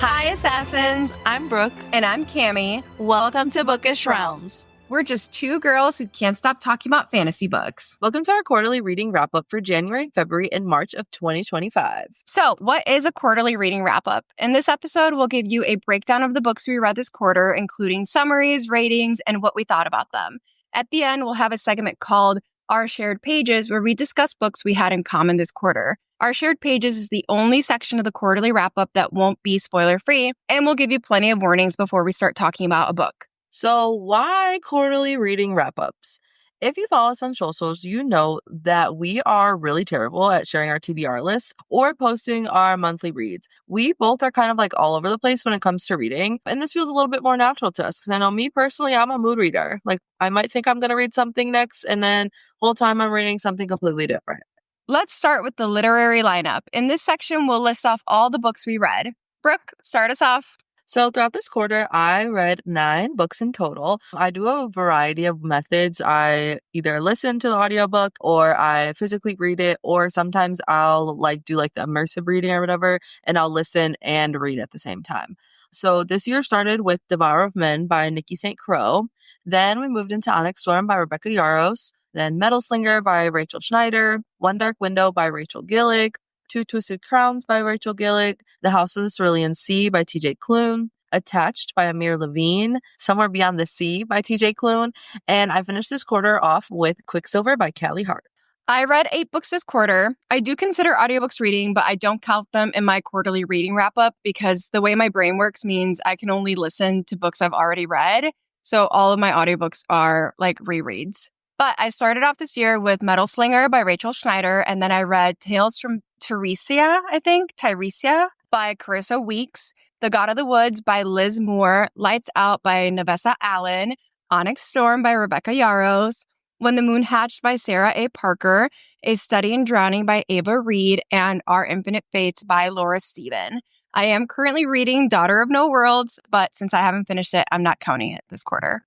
Hi, Assassins. I'm Brooke. And I'm Cami. Welcome to Bookish Realms. We're just two girls who can't stop talking about fantasy books. Welcome to our quarterly reading wrap-up for January, February, and March of 2025. So, what is a quarterly reading wrap-up? In this episode, we'll give you a breakdown of the books we read this quarter, including summaries, ratings, and what we thought about them. At the end, we'll have a segment called Our Shared Pages, where we discuss books we had in common this quarter. Our Shared Pages is the only section of the quarterly wrap-up that won't be spoiler-free, and we'll give you plenty of warnings before we start talking about a book. So why quarterly reading wrap-ups? If you follow us on socials, you know that we are really terrible at sharing our TBR lists or posting our monthly reads. We both are kind of like all over the place when it comes to reading, and this feels a little bit more natural to us because I know me personally, I'm a mood reader. Like I might think I'm going to read something next, and then whole time I'm reading something completely different. Let's start with the literary lineup. In this section, we'll list off all the books we read. Brooke, start us off. So throughout this quarter, I read 9 books in total. I do a variety of methods. I either listen to the audiobook or I physically read it, or sometimes I'll do the immersive reading or whatever, and I'll listen and read at the same time. So this year started with Devourer of Men by Nikki St. Croix. Then we moved into Onyx Storm by Rebecca Yarros. Then Metal Slinger by Rachel Schneider. One Dark Window by Rachel Gillig. Two Twisted Crowns by Rachel Gillig, The House of the Cerulean Sea by TJ Klune, Attached by Amir Levine, Somewhere Beyond the Sea by TJ Klune, and I finished this quarter off with Quicksilver by Callie Hart. I read 8 books this quarter. I do consider audiobooks reading, but I don't count them in my quarterly reading wrap-up because the way my brain works means I can only listen to books I've already read, so all of my audiobooks are rereads. But I started off this year with Metal Slinger by Rachel Schneider, and then I read Tales from Tiresias by Carissa Weeks, The God of the Woods by Liz Moore, Lights Out by Nevessa Allen, Onyx Storm by Rebecca Yarros, When the Moon Hatched by Sarah A. Parker, A Study in Drowning by Ava Reed, and Our Infinite Fates by Laura Stephen. I am currently reading Daughter of No Worlds, but since I haven't finished it, I'm not counting it this quarter.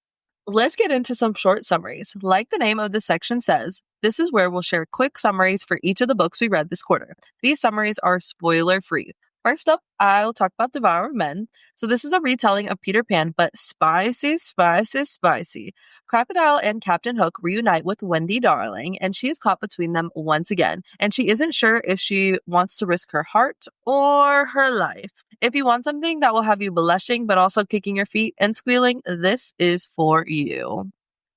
Let's get into some short summaries. Like the name of this section says, this is where we'll share quick summaries for each of the books we read this quarter. These summaries are spoiler-free. First up, I'll talk about Devourer of Men. So this is a retelling of Peter Pan, but spicy, spicy, spicy. Crocodile and Captain Hook reunite with Wendy Darling, and she is caught between them once again. And she isn't sure if she wants to risk her heart or her life. If you want something that will have you blushing, but also kicking your feet and squealing, this is for you.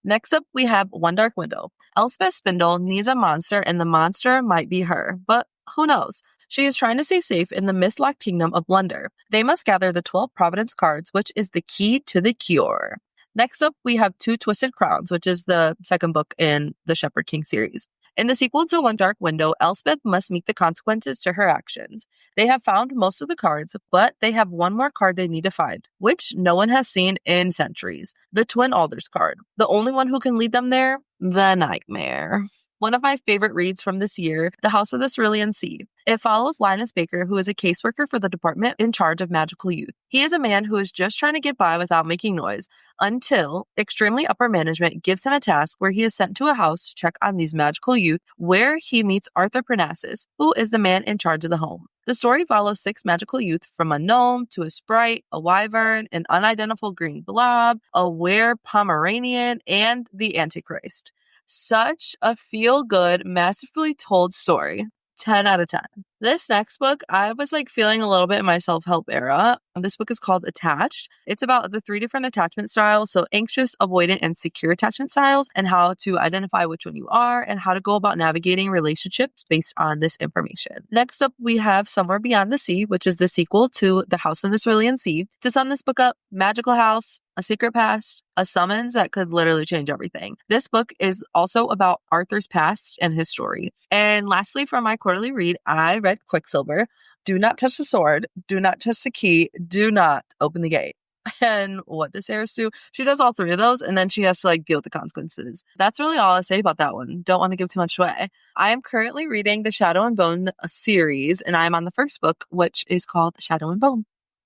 Next up, we have One Dark Window. Elspeth Spindle needs a monster, and the monster might be her, but who knows? She is trying to stay safe in the mist-locked kingdom of Blunder. They must gather the 12 Providence cards, which is the key to the cure. Next up, we have Two Twisted Crowns, which is the second book in the Shepherd King series. In the sequel to One Dark Window, Elspeth must meet the consequences to her actions. They have found most of the cards, but they have one more card they need to find, which no one has seen in centuries. The Twin Alders card. The only one who can lead them there? The Nightmare. One of my favorite reads from this year, The House of the Cerulean Sea. It follows Linus Baker, who is a caseworker for the department in charge of magical youth. He is a man who is just trying to get by without making noise until extremely upper management gives him a task where he is sent to a house to check on these magical youth, where he meets Arthur Parnassus, who is the man in charge of the home. The story follows 6 magical youth from a gnome to a sprite, a wyvern, an unidentifiable green blob, a were-Pomeranian, and the Antichrist. Such a feel-good, masterfully told story. 10 out of 10. This next book, I was feeling a little bit in my self-help era. This book is called Attached. It's about the 3 different attachment styles, so anxious, avoidant, and secure attachment styles, and how to identify which one you are, and how to go about navigating relationships based on this information. Next up, we have Somewhere Beyond the Sea, which is the sequel to The House of the Cerulean Sea. To sum this book up, magical house, a secret past, a summons that could literally change everything. This book is also about Arthur's past and his story. And lastly, for my quarterly read, I read Quicksilver. Do not touch the sword. Do not touch the key. Do not open the gate. And what does Sarah do? She does all 3 of those, and then she has to deal with the consequences. That's really all I say about that one. Don't want to give too much away. I am currently reading the Shadow and Bone series, and I'm on the first book, which is called Shadow and Bone.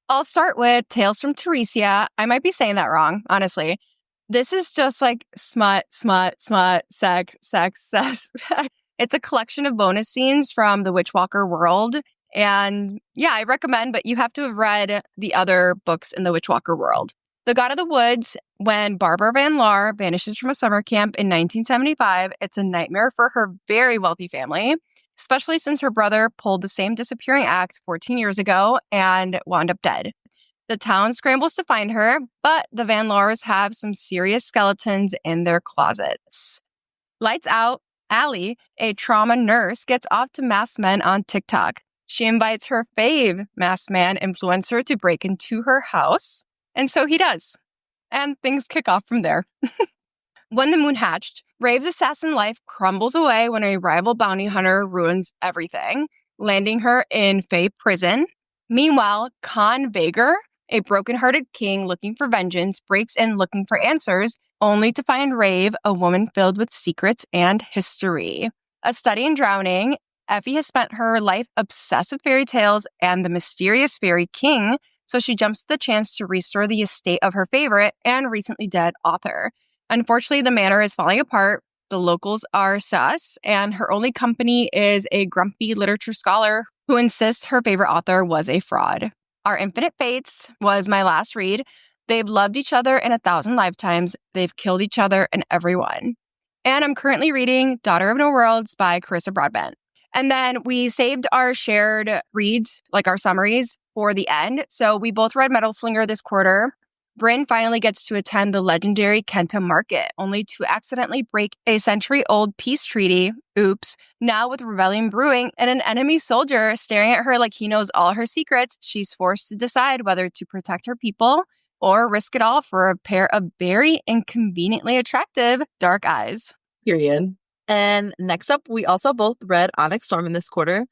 I'll start with Tales from Tiresias. I might be saying that wrong, honestly. This is just smut, sex. It's a collection of bonus scenes from the Witchwalker world. And yeah, I recommend, but you have to have read the other books in the Witchwalker world. The God of the Woods, when Barbara Van Laar vanishes from a summer camp in 1975, it's a nightmare for her very wealthy family, especially since her brother pulled the same disappearing act 14 years ago and wound up dead. The town scrambles to find her, but the Van Laars have some serious skeletons in their closets. Lights out, Allie, a trauma nurse, gets off to masked men on TikTok. She invites her fave masked man influencer to break into her house, and so he does. And things kick off from there. When the moon hatched, Rave's assassin life crumbles away when a rival bounty hunter ruins everything, landing her in Fae prison. Meanwhile, Khan Vager, a broken-hearted king looking for vengeance, breaks in looking for answers, only to find Rave, a woman filled with secrets and history. A study in drowning, Effie has spent her life obsessed with fairy tales and the mysterious fairy king, so she jumps at the chance to restore the estate of her favorite and recently dead author. Unfortunately, the manor is falling apart, the locals are sus, and her only company is a grumpy literature scholar who insists her favorite author was a fraud. Our Infinite Fates was my last read. They've loved each other in 1,000 lifetimes. They've killed each other and everyone. And I'm currently reading Daughter of No Worlds by Carissa Broadbent. And then we saved our shared reads, like our summaries, for the end. So we both read Metal Slinger this quarter. Bryn finally gets to attend the legendary Kenta Market, only to accidentally break a century-old peace treaty. Oops. Now with rebellion brewing and an enemy soldier staring at her like he knows all her secrets, she's forced to decide whether to protect her people or risk it all for a pair of very inconveniently attractive dark eyes. Period. And next up, we also both read Onyx Storm in this quarter.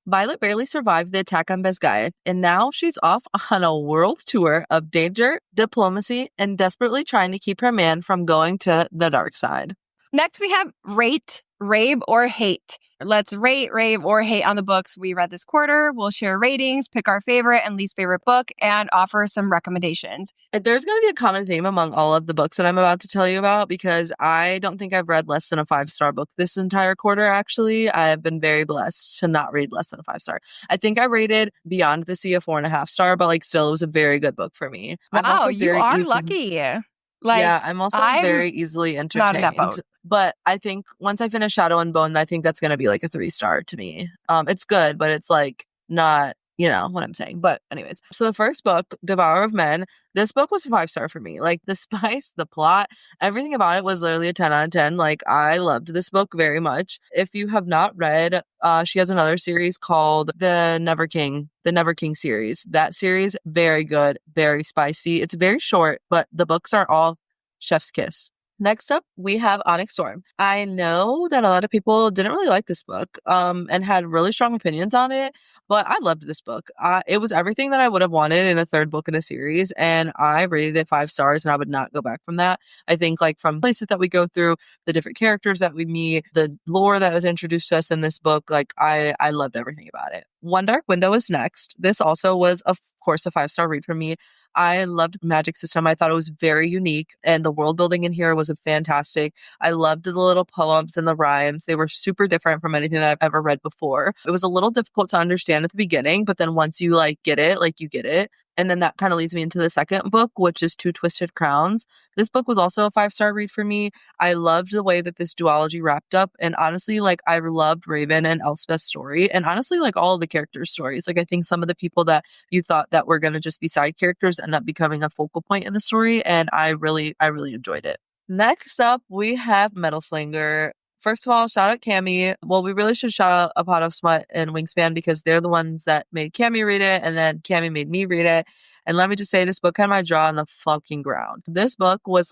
Violet barely survived the attack on Besgaia, and now she's off on a world tour of danger, diplomacy, and desperately trying to keep her man from going to the dark side. Next, we have Rate, Rave, or Hate. Let's rate, rave, or hate on the books we read this quarter. We'll share ratings, pick our favorite and least favorite book, and offer some recommendations. There's going to be a common theme among all of the books that I'm about to tell you about, because I don't think I've read less than a 5-star book this entire quarter, actually. I have been very blessed to not read less than a 5-star. I think I rated Beyond the Sea a 4.5-star, but still, it was a very good book for me. Wow, you are lucky. I'm also very easily entertained. Not in that boat. But I think once I finish Shadow and Bone, I think that's going to be a 3-star to me. It's good, but it's not, what I'm saying. But anyways, so the first book, Devourer of Men, this book was a 5-star for me. The spice, the plot, everything about it was literally a 10 out of 10. I loved this book very much. If you have not read, she has another series called The Never King series. That series, very good, very spicy. It's very short, but the books are all chef's kiss. Next up, we have Onyx Storm. I know that a lot of people didn't really like this book and had really strong opinions on it, but I loved this book. It was everything that I would have wanted in a third book in a series, and I rated it 5 stars, and I would not go back from that. I think from places that we go through, the different characters that we meet, the lore that was introduced to us in this book, I loved everything about it. One Dark Window is next. This also was, of course, a 5-star read for me. I loved the magic system. I thought it was very unique, and the world building in here was fantastic. I loved the little poems and the rhymes. They were super different from anything that I've ever read before. It was a little difficult to understand at the beginning, but then once you get it, you get it. And then that kind of leads me into the second book, which is Two Twisted Crowns. This book was also a 5-star read for me. I loved the way that this duology wrapped up. And honestly, I loved Raven and Elspeth's story. And honestly, all of the characters' stories. I think some of the people that you thought that were going to just be side characters end up becoming a focal point in the story. And I really enjoyed it. Next up, we have Metal Slinger. First of all, shout out Cami. Well, we really should shout out A Pot of Smut and Wingspan, because they're the ones that made Cami read it, and then Cami made me read it. And let me just say, this book had my jaw on the fucking ground. This book was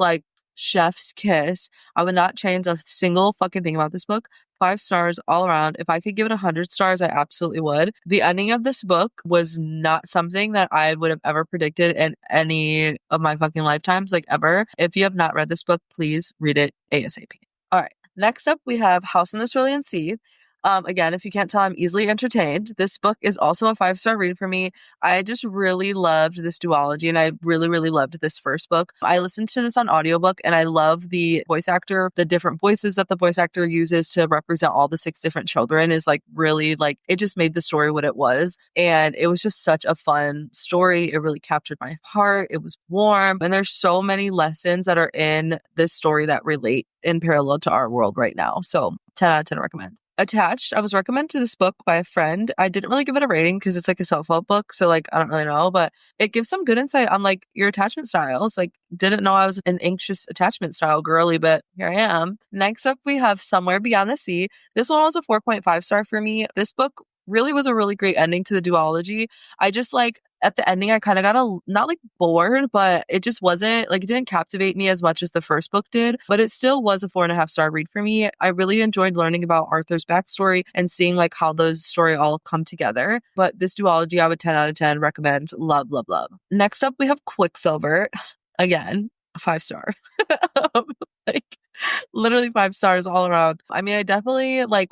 chef's kiss. I would not change a single fucking thing about this book. 5 stars all around. If I could give it 100 stars, I absolutely would. The ending of this book was not something that I would have ever predicted in any of my fucking lifetimes, ever. If you have not read this book, please read it ASAP. All right. Next up, we have House in the Cerulean Sea. Again, if you can't tell, I'm easily entertained. This book is also a 5-star read for me. I just really loved this duology, and I really, really loved this first book. I listened to this on audiobook, and I love the voice actor. The different voices that the voice actor uses to represent all the 6 different children is like really like it just made the story what it was. And it was just such a fun story. It really captured my heart. It was warm, and there's so many lessons that are in this story that relate in parallel to our world right now. So 10 out of 10 recommend. Attached, I was recommended to this book by a friend. I didn't really give it a rating because it's like a self-help book. So like, I don't really know, but it gives some good insight on like your attachment styles. Like, didn't know I was an anxious attachment style girly, but here I am. Next up, we have Somewhere Beyond the Sea. This one was a 4.5 star for me. This book really was a really great ending to the duology. I just like at the ending, I kind of got not like bored, but it just wasn't like it didn't captivate me as much as the first book did, but it still was a 4.5 star read for me. I really enjoyed learning about Arthur's backstory and seeing like how those story all come together. But this duology, I would 10 out of 10 recommend. Love, love, love. Next up, we have Quicksilver. Again, a 5-star. Like literally 5 stars all around. I mean, I definitely like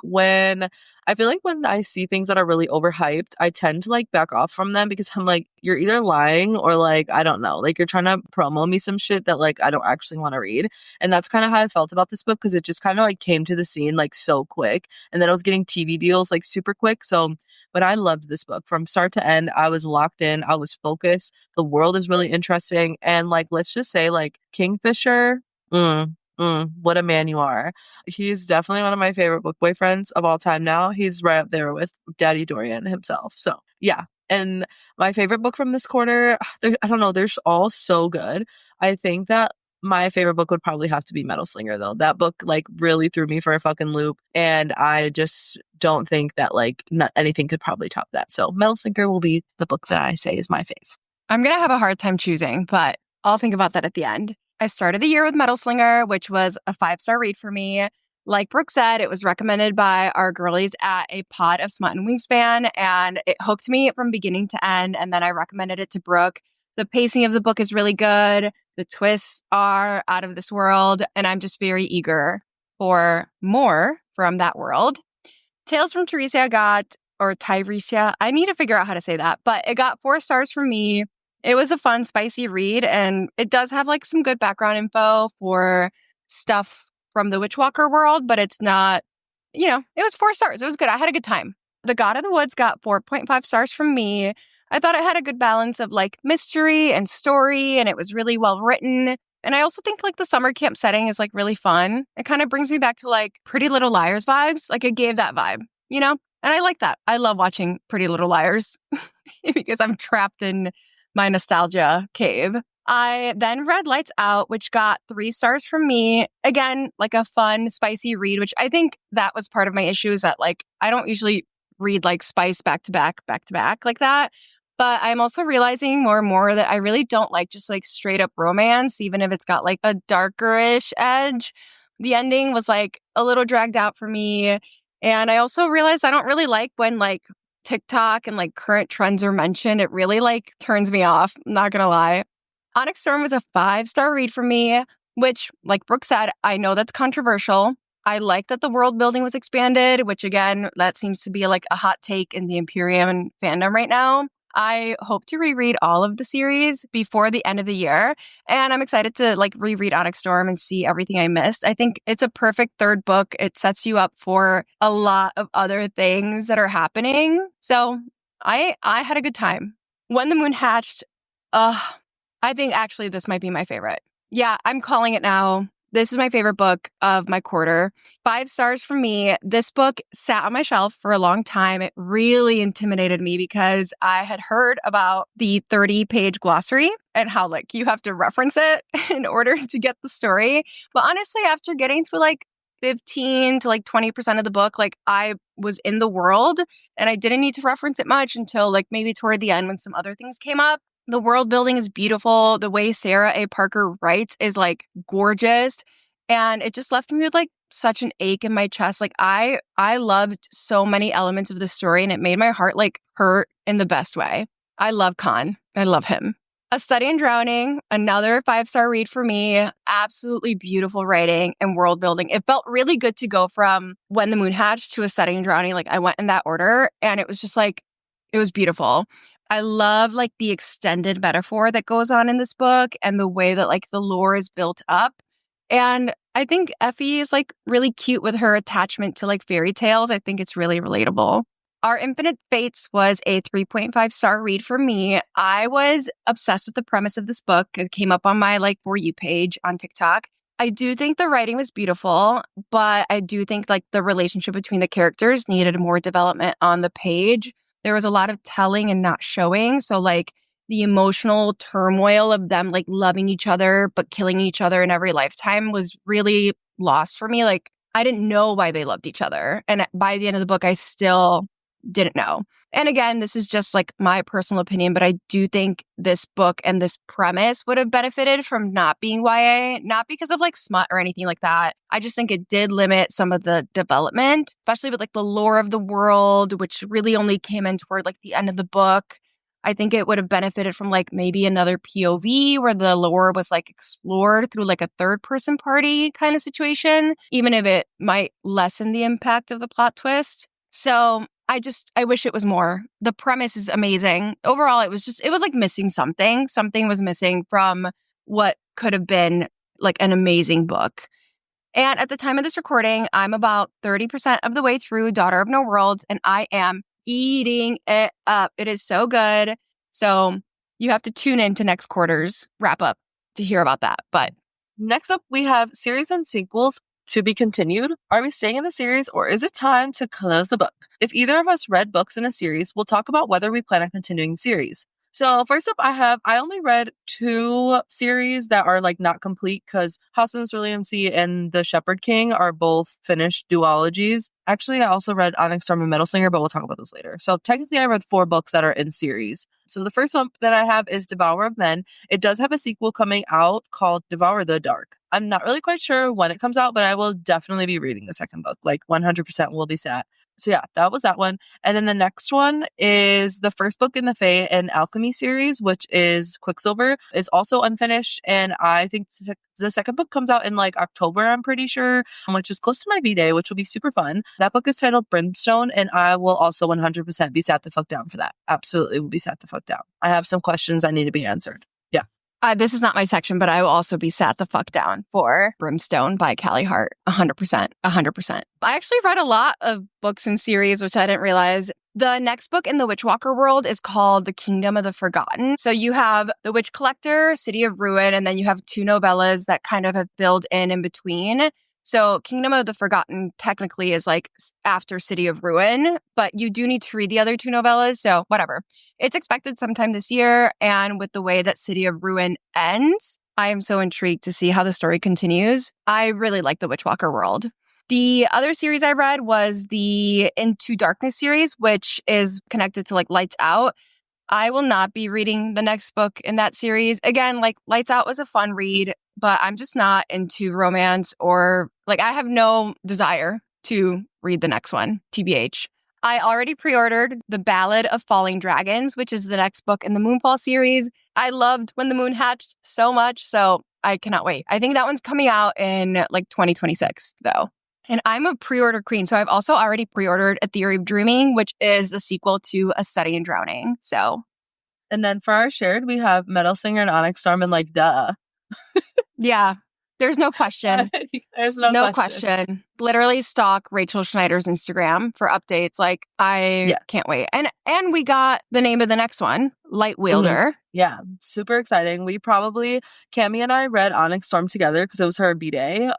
I feel like when I see things that are really overhyped, I tend to like back off from them because I'm like, you're either lying or like, I don't know, like you're trying to promo me some shit that like I don't actually want to read. And that's kind of how I felt about this book because it just kind of like came to the scene like so quick. And then I was getting TV deals like super quick. So, but I loved this book from start to end. I was locked in. I was focused. The world is really interesting. And like, let's just say like Kingfisher, what a man you are. He's definitely one of my favorite book boyfriends of all time now. He's right up there with Daddy Dorian himself. So, yeah. And my favorite book from this quarter, I don't know, they're all so good. I think that my favorite book would probably have to be Metal Slinger, though. That book, like, really threw me for a fucking loop. And I just don't think that, like, anything could probably top that. So, Metal Slinger will be the book that I say is my fave. I'm going to have a hard time choosing, but I'll think about that at the end. I started the year with Metal Slinger, which was a 5-star read for me. Like Brooke said, it was recommended by our girlies at a pod of Smut and Wingspan, and it hooked me from beginning to end. And then I recommended it to Brooke. The pacing of the book is really good. The twists are out of this world, and I'm just very eager for more from that world. Tales from Tyresia. I need to figure out how to say that, but it got 4 stars from me. It was a fun, spicy read, and it does have like some good background info for stuff from the Witchwalker world, but it's not, it was 4 stars. It was good. I had a good time. The God of the Woods got 4.5 stars from me. I thought it had a good balance of like mystery and story, and it was really well written. And I also think like the summer camp setting is like really fun. It kind of brings me back to like Pretty Little Liars vibes. Like it gave that vibe, And I like that. I love watching Pretty Little Liars because I'm trapped in my nostalgia cave. I then read Lights Out, which got 3 stars from me. Again, like a fun, spicy read, which I think that was part of my issue is that like I don't usually read like spice back to back like that. But I'm also realizing more and more that I really don't like just like straight up romance, even if it's got like a darker-ish edge. The ending was like a little dragged out for me. And I also realized I don't really like when like TikTok and like current trends are mentioned. It really like turns me off. I'm not gonna lie. Onyx Storm was a 5-star read for me, which like Brooke said, I know that's controversial. I like that the world building was expanded, which again, that seems to be like a hot take in the Imperium and fandom right now. I hope to reread all of the series before the end of the year. And I'm excited to like reread Onyx Storm and see everything I missed. I think it's a perfect third book. It sets you up for a lot of other things that are happening. So I had a good time. When the Moon Hatched, I think actually this might be my favorite. Yeah, I'm calling it now. This is my favorite book of my quarter. 5 stars from me. This book sat on my shelf for a long time. It really intimidated me because I had heard about the 30-page glossary and how like you have to reference it in order to get the story. But honestly, after getting to like 15 to like 20% of the book, like I was in the world and I didn't need to reference it much until like maybe toward the end when some other things came up. The world building is beautiful. The way Sarah A. Parker writes is like gorgeous. And it just left me with like such an ache in my chest. Like I loved so many elements of the story and it made my heart like hurt in the best way. I love Khan. I love him. A Study in Drowning, another 5-star read for me. Absolutely beautiful writing and world building. It felt really good to go from When the Moon Hatched to A Study in Drowning. Like I went in that order and it was just like, it was beautiful. I love like the extended metaphor that goes on in this book and the way that like the lore is built up. And I think Effie is like really cute with her attachment to like fairy tales. I think it's really relatable. Our Infinite Fates was a 3.5-star read for me. I was obsessed with the premise of this book. It came up on my like For You page on TikTok. I do think the writing was beautiful, but I do think like the relationship between the characters needed more development on the page. There was a lot of telling and not showing. So like the emotional turmoil of them like loving each other, but killing each other in every lifetime was really lost for me. Like I didn't know why they loved each other. And by the end of the book, I still didn't know. And again, this is just like my personal opinion, but I do think this book and this premise would have benefited from not being YA, not because of like smut or anything like that. I just think it did limit some of the development, especially with like the lore of the world, which really only came in toward like the end of the book. I think it would have benefited from like maybe another POV where the lore was like explored through like a third person party kind of situation, even if it might lessen the impact of the plot twist. So I wish it was more. The premise is amazing. Overall, it was like missing something. Something was missing from what could have been like an amazing book. And at the time of this recording, I'm about 30% of the way through Daughter of No Worlds, and I am eating it up. It is so good. So you have to tune in to next quarter's wrap up to hear about that. But next up, we have series and sequels to be continued. Are we staying in the series or is it time to close the book? If either of us read books in a series, we'll talk about whether we plan on continuing the series. So first up, I only read 2 series that are like not complete because House of the Cerulean Sea and The Shepherd King are both finished duologies. Actually, I also read Onyx Storm and Metal Slinger, but we'll talk about those later. So technically, I read 4 books that are in series. So the first one that I have is Devourer of Men. It does have a sequel coming out called Devour the Dark. I'm not really quite sure when it comes out, but I will definitely be reading the second book. Like 100% will be set. So yeah, that was that one. And then the next one is the first book in the Fae and Alchemy series, which is Quicksilver, is also unfinished. And I think the second book comes out in like October, I'm pretty sure, which is close to my B-Day, which will be super fun. That book is titled Brimstone, and I will also 100% be sat the fuck down for that. Absolutely will be sat the fuck down. I have some questions I need to be answered. Yeah. This is not my section, but I will also be sat the fuck down for Brimstone by Callie Hart. 100%. 100%. I actually read a lot of books and series, which I didn't realize. The next book in the Witchwalker world is called The Kingdom of the Forgotten. So you have The Witch Collector, City of Ruin, and then you have 2 novellas that kind of have filled in between. So Kingdom of the Forgotten technically is like after City of Ruin, but you do need to read the other 2 novellas. So whatever. It's expected sometime this year. And with the way that City of Ruin ends, I am so intrigued to see how the story continues. I really like the Witchwalker world. The other series I read was the Into Darkness series, which is connected to like Lights Out. I will not be reading the next book in that series. Again, like Lights Out was a fun read, but I'm just not into romance or like I have no desire to read the next one, TBH. I already pre-ordered The Ballad of Falling Dragons, which is the next book in the Moonfall series. I loved When the Moon Hatched so much, so I cannot wait. I think that one's coming out in like 2026 though. And I'm a pre-order queen. So I've also already pre-ordered A Theory of Dreaming, which is the sequel to A Study in Drowning. So. And then for our shared, we have Metal Slinger and Onyx Storm and like, duh. Yeah. There's no question. There's no question. Literally stalk Rachel Schneider's Instagram for updates. Like, I can't wait. And we got the name of the next one, Light Wielder. Mm-hmm. Yeah, super exciting. We probably, Cami and I read Onyx Storm together because it was her B-Day,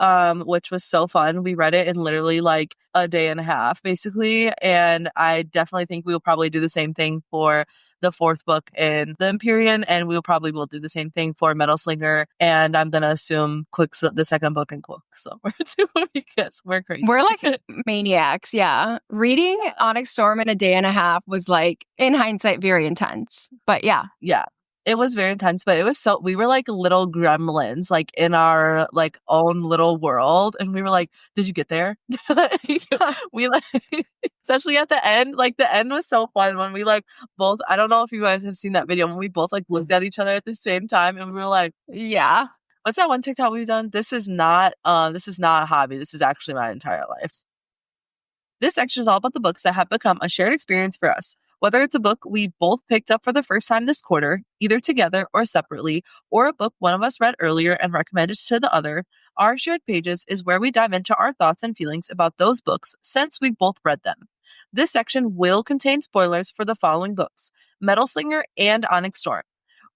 which was so fun. We read it in literally like a day and a half, basically. And I definitely think we will probably do the same thing for the 4th book in the Empyrean, and we will do the same thing for Metal Slinger. And I'm going to assume the second book in Quicksilver too, because we're crazy. We're like maniacs, yeah. Reading Onyx Storm in a day and a half was like, in hindsight, very intense. But yeah. Yeah. It was very intense, but it was we were like little gremlins, like in our like own little world. And we were like, did you get there? We like, especially at the end, like the end was so fun when we like both, I don't know if you guys have seen that video when we both like looked at each other at the same time and we were like, Yeah. what's that one TikTok we've done? This is not a hobby. This is actually my entire life. This section is all about the books that have become a shared experience for us. Whether it's a book we both picked up for the first time this quarter, either together or separately, or a book one of us read earlier and recommended to the other, our shared pages is where we dive into our thoughts and feelings about those books since we've both read them. This section will contain spoilers for the following books: Metal Slinger and Onyx Storm.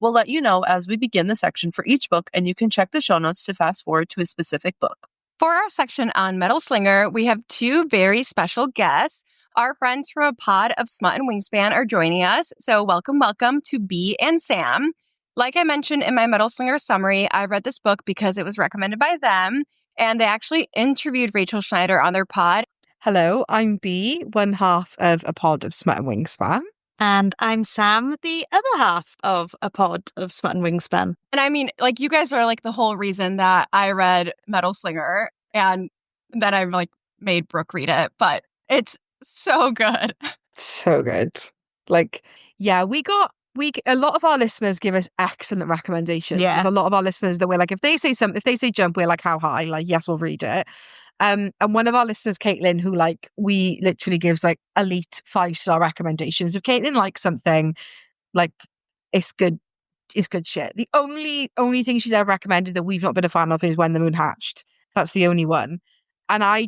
We'll let you know as we begin the section for each book, and you can check the show notes to fast forward to a specific book. For our section on Metal Slinger, we have two very special guests. Our friends from a pod of Smut and Wingspan are joining us. So welcome to B and Sam. Like I mentioned in my Metal Slinger summary, I read this book because it was recommended by them. And they actually interviewed Rachel Schneider on their pod. Hello, I'm B, one half of a pod of Smut and Wingspan. And I'm Sam, the other half of a pod of Smut and Wingspan. And I mean, like, you guys are like the whole reason that I read Metal Slinger and that I like made Brooke read it. But it's so good. So good. Like, yeah, a lot of our listeners give us excellent recommendations. Yeah. There's a lot of our listeners that we're like, if they say jump, we're like, how high? Like, yes, we'll read it. And one of our listeners, Caitlin, who like we literally gives like elite 5-star recommendations. If Caitlin likes something, like it's good shit. The only thing she's ever recommended that we've not been a fan of is When the Moon Hatched. That's the only one. And I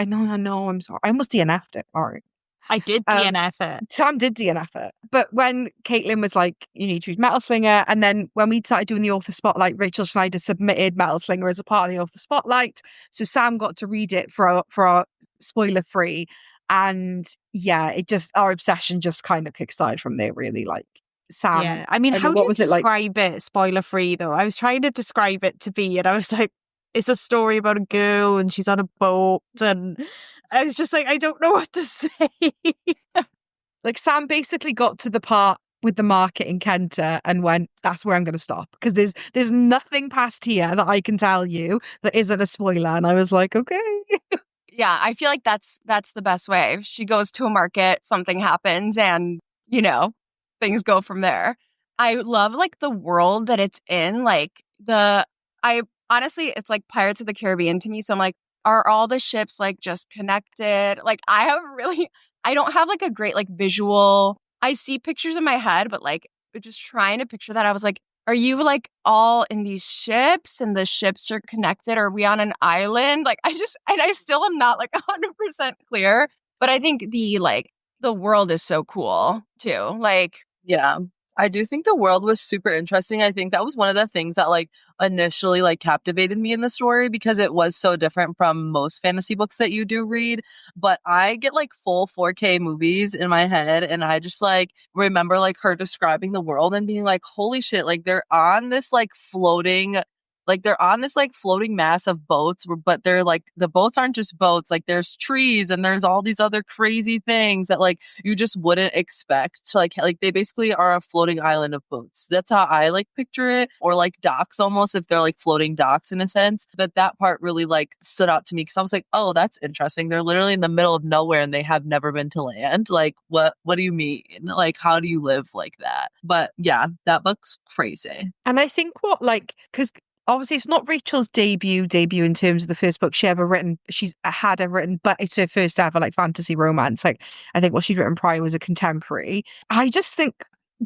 know, I'm sorry. I almost DNF'd it. All right. I did DNF it. Sam did DNF it. But when Caitlin was like, you need to read Metal Slinger, and then when we started doing the author spotlight, Rachel Schneider submitted Metal Slinger as a part of the author spotlight. So Sam got to read it for our spoiler free. And yeah, our obsession just kind of kickstarted from there, really. Like Sam. Yeah. I mean, how do you describe it spoiler free though? I was trying to describe it to B and I was like, it's a story about a girl and she's on a boat, and I was just like, I don't know what to say. Like Sam basically got to the part with the market in Kenta and went, that's where I'm going to stop, because there's nothing past here that I can tell you that isn't a spoiler. And I was like, okay. Yeah, I feel like that's the best way. She goes to a market, something happens, and things go from there. I love like the world that it's in. Like honestly, it's like Pirates of the Caribbean to me. So I'm like, are all the ships like just connected? Like I don't have like a great like visual. I see pictures in my head, but like just trying to picture that, I was like, are you like all in these ships and the ships are connected? Are we on an island? Like I still am not like 100% clear, but I think the world is so cool too. Like, yeah. I do think the world was super interesting. I think that was one of the things that like initially like captivated me in the story, because it was so different from most fantasy books that you do read. But I get like full 4K movies in my head, and I just like remember like her describing the world and being like, holy shit, like they're on this floating mass of boats, but they're like, the boats aren't just boats. Like there's trees and there's all these other crazy things that like you just wouldn't expect. Like they basically are a floating island of boats. That's how I like picture it, or like docks almost, if they're like floating docks in a sense. But that part really like stood out to me, because I was like, oh, that's interesting. They're literally in the middle of nowhere and they have never been to land. Like what do you mean? Like how do you live like that? But yeah, that book's crazy. And I think because obviously it's not Rachel's debut in terms of the first book she's had ever written, but it's her first ever like fantasy romance. Like I think what she'd written prior was a contemporary. I just think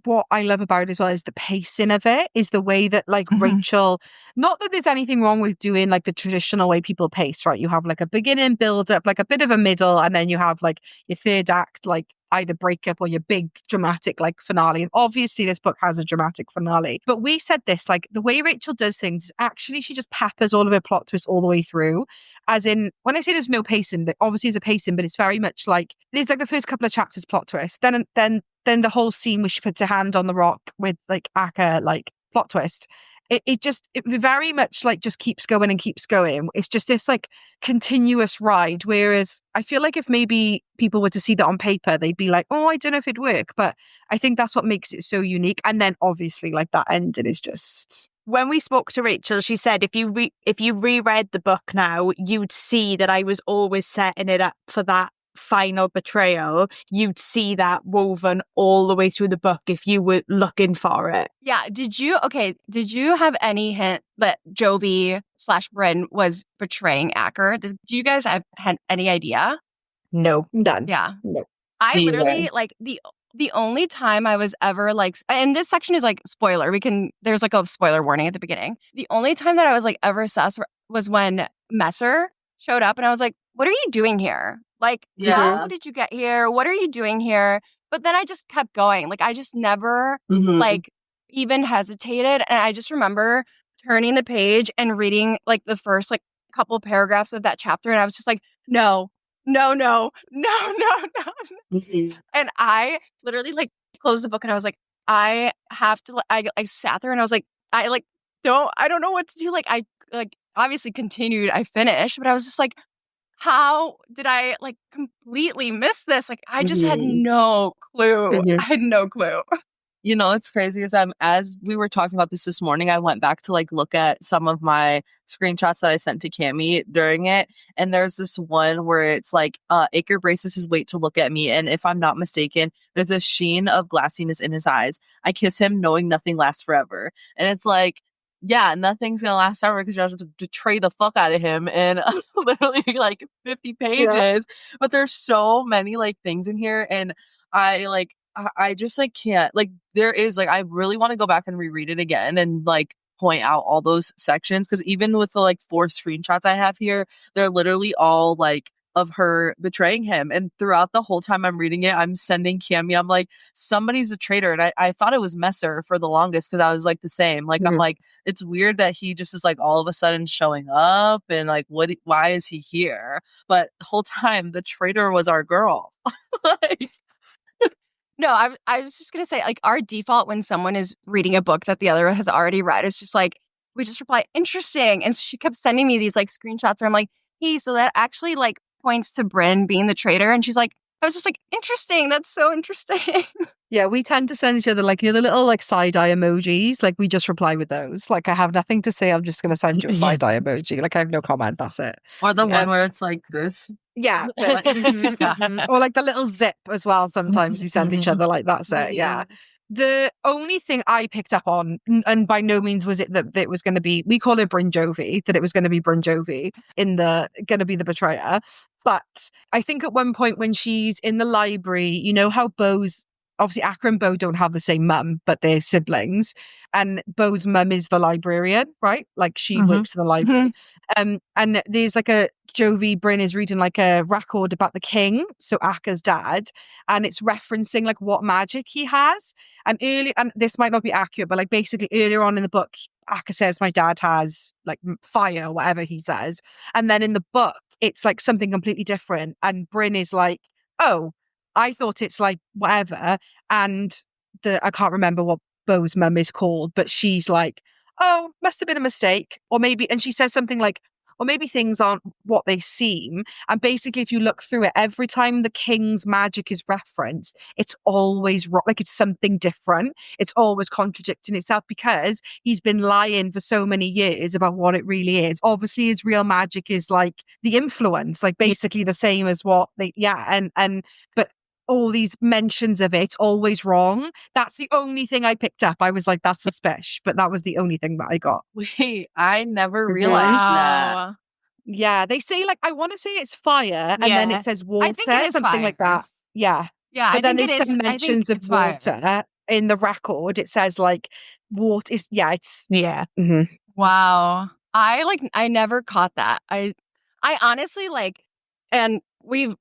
what I love about it as well is the pacing of it, is the way that like Rachel, not that there's anything wrong with doing like the traditional way people pace, right? You have like a beginning, build up, like a bit of a middle, and then you have like your third act, like either breakup or your big dramatic like finale. And obviously this book has a dramatic finale. But we said this, like the way Rachel does things is actually she just peppers all of her plot twists all the way through. As in, when I say there's no pacing, there obviously is a pacing, but it's very much like there's like the first couple of chapters plot twist. Then the whole scene where she puts her hand on the rock with like Akka, like plot twist. it very much like just keeps going and keeps going. It's just this like continuous ride. Whereas I feel like if maybe people were to see that on paper, they'd be like, oh, I don't know if it'd work. But I think that's what makes it so unique. And then obviously like that ending is just... When we spoke to Rachel, she said if you reread the book now, you'd see that I was always setting it up for that final betrayal. You'd see that woven all the way through the book if you were looking for it. Yeah. Did you have any hint that Jovi/Bryn was betraying Acker? Do you guys have had any idea? No. None. Yeah. No. I literally like the only time I was ever like, and this section is like spoiler. There's like a spoiler warning at the beginning. The only time that I was like ever sus was when Messer showed up and I was like, what are you doing here? Like, how did you get here? What are you doing here? But then I just kept going. Like, I just never like even hesitated. And I just remember turning the page and reading like the first like couple paragraphs of that chapter. And I was just like, no. And I literally like closed the book and I was like, I have to, I sat there and I was like, I don't know what to do. Like, I like obviously continued, I finished, but I was just like, how did I like completely miss this? Like, I just had no clue. I had no clue. You know, it's crazy as we were talking about this morning, I went back to like look at some of my screenshots that I sent to Cami during it. And there's this one where it's like, Aker braces his weight to look at me. And if I'm not mistaken, there's a sheen of glassiness in his eyes. I kiss him knowing nothing lasts forever. And it's like, yeah, nothing's gonna last forever because you have to betray the fuck out of him in literally like 50 pages. Yeah. But there's so many like things in here. And I just like can't like there is like I really want to go back and reread it again and like point out all those sections because even with the like 4 screenshots I have here, they're literally all like of her betraying him. And throughout the whole time I'm reading it, I'm sending Cami, I'm like, somebody's a traitor. And I thought it was Messer for the longest because I was like the same. Like I'm like, it's weird that he just is like all of a sudden showing up and like why is he here? But the whole time the traitor was our girl. Like no, I was just going to say, like, our default when someone is reading a book that the other has already read is just like, we just reply, interesting. And so she kept sending me these, like, screenshots where I'm like, hey, so that actually, like, points to Bryn being the traitor. And she's like, I was just like, interesting. That's so interesting. Yeah, we tend to send each other, like, the little, like, side-eye emojis. Like, we just reply with those. Like, I have nothing to say. I'm just going to send you a side-eye emoji. Like, I have no comment. That's it. Or the one where it's like this. Yeah. Like, Or like the little zip as well. Sometimes you send each other like that's it. Yeah. The only thing I picked up on, and by no means was it that it was going to be, we call her Bryn Jovi, that it was going to be Bryn Jovi going to be the betrayer. But I think at one point when she's in the library, you know how obviously Acker and Bo don't have the same mum, but they're siblings. And Bo's mum is the librarian, right? Like she works in the library. And there's like Bryn is reading like a record about the king, so Acker's dad, and it's referencing like what magic he has. And this might not be accurate, but like basically earlier on in the book, Acker says my dad has like fire, or whatever he says. And then in the book, it's like something completely different. And Bryn is like, oh, I thought it's like whatever. And I can't remember what Bo's mum is called, but she's like, oh, must have been a mistake. Or maybe, and she says something like, or maybe things aren't what they seem. And basically, if you look through it, every time the king's magic is referenced, it's always wrong. Like it's something different. It's always contradicting itself because he's been lying for so many years about what it really is. Obviously, his real magic is like the influence, like basically the same as but all these mentions of it's always wrong. That's the only thing I picked up. I was like, that's suspicious, but that was the only thing that I got. Wait, I never realized that. Yeah, they say like, I want to say it's fire, and then it says water, something fire. Like that. Yeah. Yeah, but then there's some mentions of water fire. In the record. It says like water is, it's. Yeah. Mm-hmm. Wow. I never caught that. I honestly like, and we've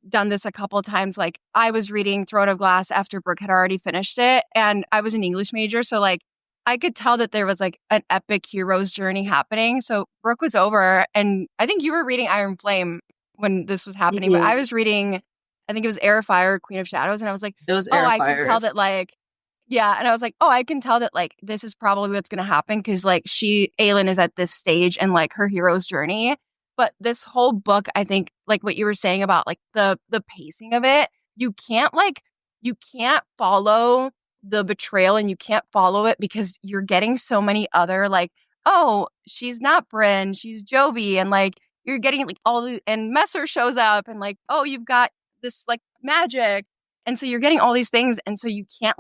done this a couple of times. Like I was reading Throne of Glass after Brooke had already finished it, and I was an English major, so like I could tell that there was like an epic hero's journey happening. So Brooke was over, and I think you were reading Iron Flame when this was happening, but I was reading, I think it was Air Fire, Queen of Shadows, and I was like, it was Air Fire. I could tell that like Yeah, and I was like, oh, I can tell that like this is probably what's gonna happen because like Aelin is at this stage in like her hero's journey. But this whole book, I think, like what you were saying about like the pacing of it, you can't follow the betrayal and you can't follow it because you're getting so many other like, oh, she's not Bryn, she's Jovi, and like you're getting like all the and Messer shows up and like, oh, you've got this like magic. And so you're getting all these things, and so you can't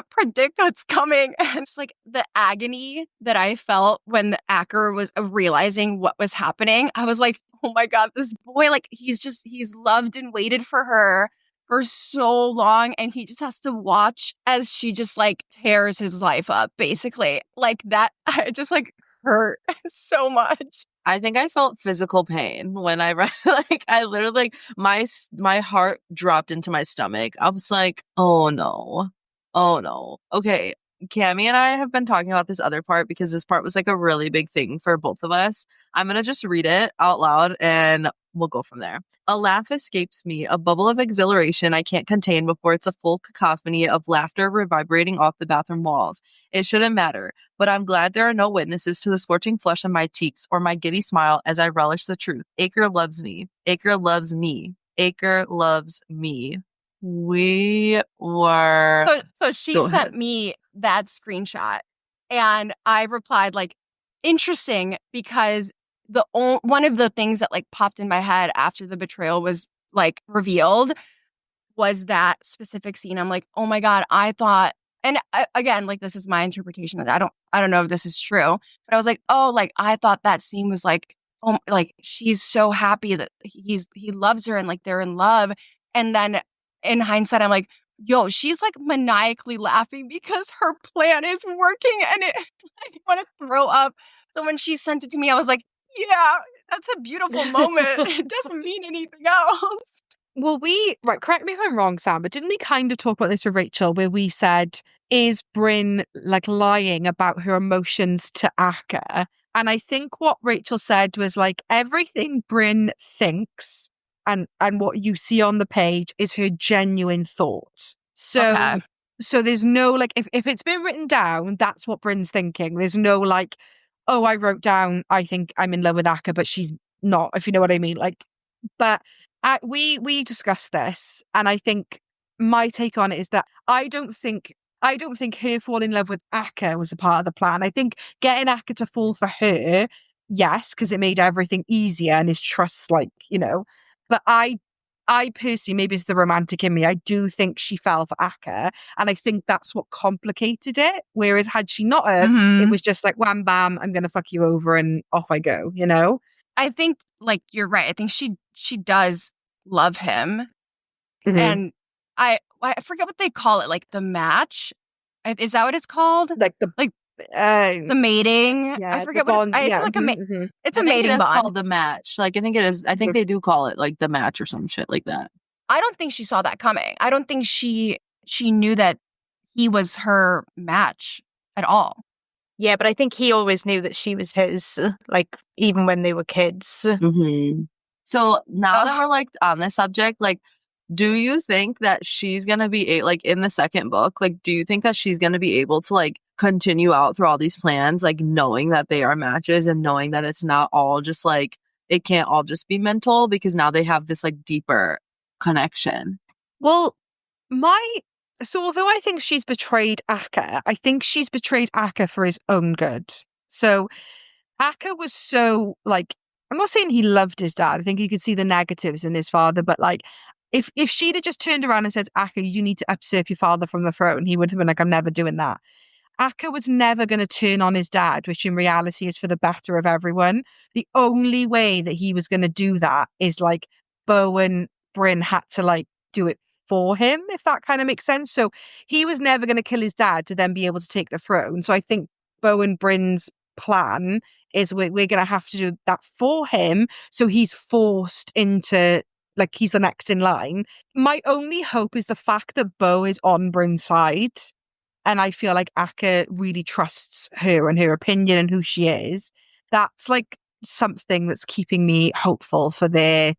predict what's coming. And it's like the agony that I felt when the Acker was realizing what was happening. I was like, oh my God, this boy, like he's loved and waited for her for so long. And he just has to watch as she just like tears his life up, basically. Like that, I just like hurt so much. I think I felt physical pain when I read. Like I literally, like my heart dropped into my stomach. I was like, oh no. Oh no. Okay. Cami and I have been talking about this other part because this part was like a really big thing for both of us. I'm going to just read it out loud and we'll go from there. A laugh escapes me, a bubble of exhilaration I can't contain before it's a full cacophony of laughter reverberating off the bathroom walls. It shouldn't matter, but I'm glad there are no witnesses to the scorching flush on my cheeks or my giddy smile as I relish the truth. Acre loves me. Acre loves me. Acre loves me. We were So she Go sent ahead. me that screenshot and I replied like, interesting, because one of the things that like popped in my head after the betrayal was like revealed was that specific scene. I'm like, oh my God, I thought, and again, like this is my interpretation. I don't know if this is true, but I was like, oh, like I thought that scene was like, oh, like she's so happy that he loves her and like they're in love. And then in hindsight, I'm like, yo, she's like maniacally laughing because her plan is working, and I want to throw up. So when she sent it to me, I was like, yeah, that's a beautiful moment. It doesn't mean anything else. Well, right, correct me if I'm wrong, Sam, but didn't we kind of talk about this with Rachel where we said, is Bryn like lying about her emotions to Akka? And I think what Rachel said was like everything Bryn thinks and what you see on the page is her genuine thought. Okay. So there's no like if it's been written down, that's what Bryn's thinking. There's no like, oh, I wrote down I think I'm in love with Akka, but she's not, if you know what I mean. Like, but we discussed this, and I think my take on it is that I don't think her falling in love with Akka was a part of the plan. I think getting Akka to fall for her, yes, because it made everything easier and his trust, like, you know. But I personally, maybe it's the romantic in me, I do think she fell for Akka, and I think that's what complicated it. Whereas had she not have, it Mm-hmm. was just like wham bam, I'm gonna fuck you over and off I go, you know? I think like you're right. I think she does love him, Mm-hmm. and I forget what they call it, like the match. Is that what it's called? Like Like uh, the mating. I yeah, the forget what bond, it's yeah. like it's I a think it mating is bond. called the match. Like I think it is. I think they do call it like the match or some shit like that. I don't think she saw that coming. I don't think she knew that he was her match at all. Yeah, but I think he always knew that she was his, like, even when they were kids. Mm-hmm. So now that we're like on this subject, like, do you think that she's gonna be like in the second book? Like, do you think that she's gonna be able to like continue out through all these plans, like knowing that they are matches and knowing that it's not all just like it can't all just be mental because now they have this like deeper connection? Well, so although I think she's betrayed Akka, I think she's betrayed Akka for his own good. So Akka was so like, I'm not saying he loved his dad. I think you could see the negatives in his father, but like if she'd have just turned around and said, Akka, you need to usurp your father from the throne, he would have been like, I'm never doing that. Akka was never going to turn on his dad, which in reality is for the better of everyone. The only way that he was going to do that is like Bowen Bryn had to like do it for him, if that kind of makes sense. So he was never going to kill his dad to then be able to take the throne. So I think Bowen Bryn's plan is we're going to have to do that for him. So he's forced into like he's the next in line. My only hope is the fact that Bo is on Bryn's side, and I feel like Akka really trusts her and her opinion and who she is. That's like something that's keeping me hopeful for their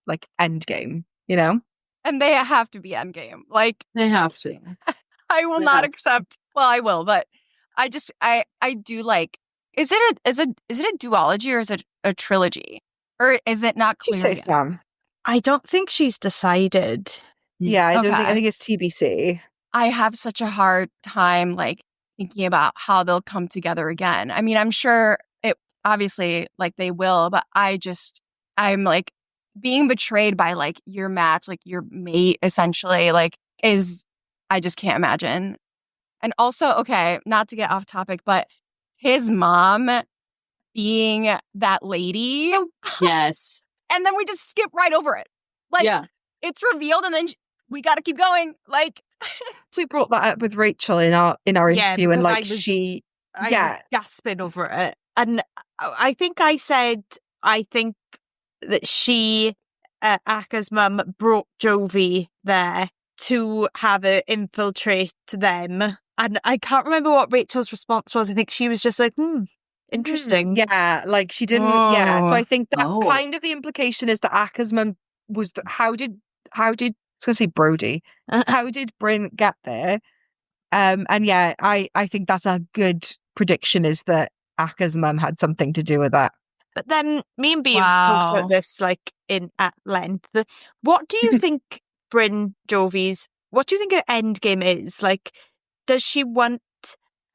like end game, you know? And they have to be endgame. Like They have to. I will not accept. Well, I will, but I do like. Is it a duology or is it a trilogy, or is it not She clear says yet? Sam. I don't think she's decided. Yeah, I Okay. think it's TBC. I have such a hard time like thinking about how they'll come together again. I mean, I'm sure it obviously like they will, but I'm like being betrayed by like your match, like your mate essentially, like I just can't imagine. And also, okay, not to get off topic, but his mom being that lady. Yes. And then we just skip right over it. Like, Yeah. it's revealed and then we got to keep going. Like, So we brought that up with Rachel in our interview, and because like I was gasping over it. And I think I said, I think that Aka's mum brought Jovi there to have her infiltrate them. And I can't remember what Rachel's response was. I think she was just like, interesting. Yeah, like she didn't. Yeah, so I think that's Oh. kind of the implication is that Aka's mum was. How did I was gonna say Brody? How did Bryn get there? And yeah, I think that's a good prediction is that Aka's mum had something to do with that. But then me and B have talked Wow. about this like at length. What do you think Bryn Jovi's, what do you think her end game is? Like, does she want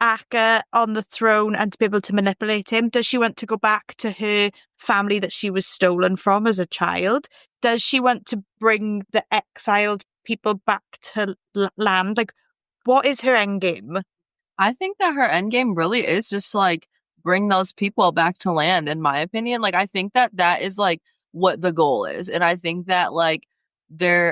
Aka on the throne and to be able to manipulate him? Does she want to go back to her family that she was stolen from as a child? Does she want to bring the exiled people back to land? Like, what is her end game? I think that her end game really is just like bring those people back to land, in my opinion. Like, I think that is like what the goal is. And I think that like